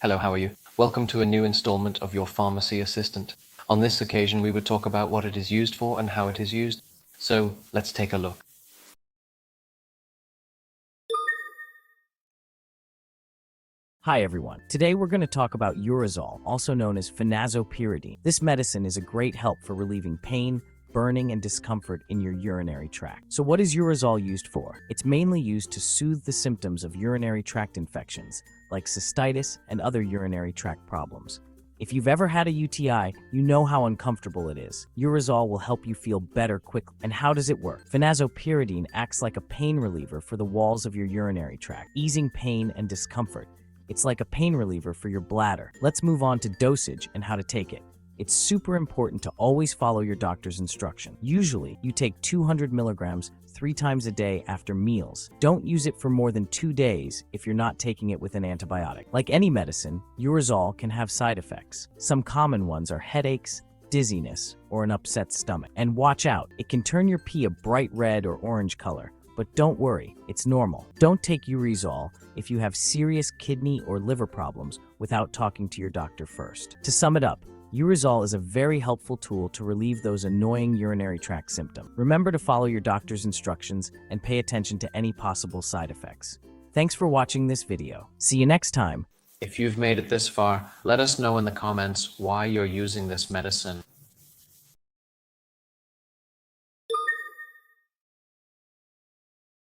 Hello, how are you? Welcome to a new installment of your Pharmacy Assistant. On this occasion, we would talk about what it is used for and how it is used. So, let's take a look. Hi everyone. Today we're going to talk about Urezol, also known as Phenazopyridine. This medicine is a great help for relieving pain, burning, and discomfort in your urinary tract. So what is Urezol used for? It's mainly used to soothe the symptoms of urinary tract infections, like cystitis and other urinary tract problems. If you've ever had a UTI, you know how uncomfortable it is. Urezol will help you feel better quickly. And how does it work? Phenazopyridine acts like a pain reliever for the walls of your urinary tract, easing pain and discomfort. It's like a pain reliever for your bladder. Let's move on to dosage and how to take it. It's super important to always follow your doctor's instruction. Usually, you take 200 milligrams 3 times a day after meals. Don't use it for more than 2 days if you're not taking it with an antibiotic. Like any medicine, Urezol can have side effects. Some common ones are headaches, dizziness, or an upset stomach. And watch out, it can turn your pee a bright red or orange color. But don't worry, it's normal. Don't take Urezol if you have serious kidney or liver problems without talking to your doctor first. To sum it up, Urezol is a very helpful tool to relieve those annoying urinary tract symptoms. Remember to follow your doctor's instructions and pay attention to any possible side effects. Thanks for watching this video. See you next time. If you've made it this far, let us know in the comments why you're using this medicine.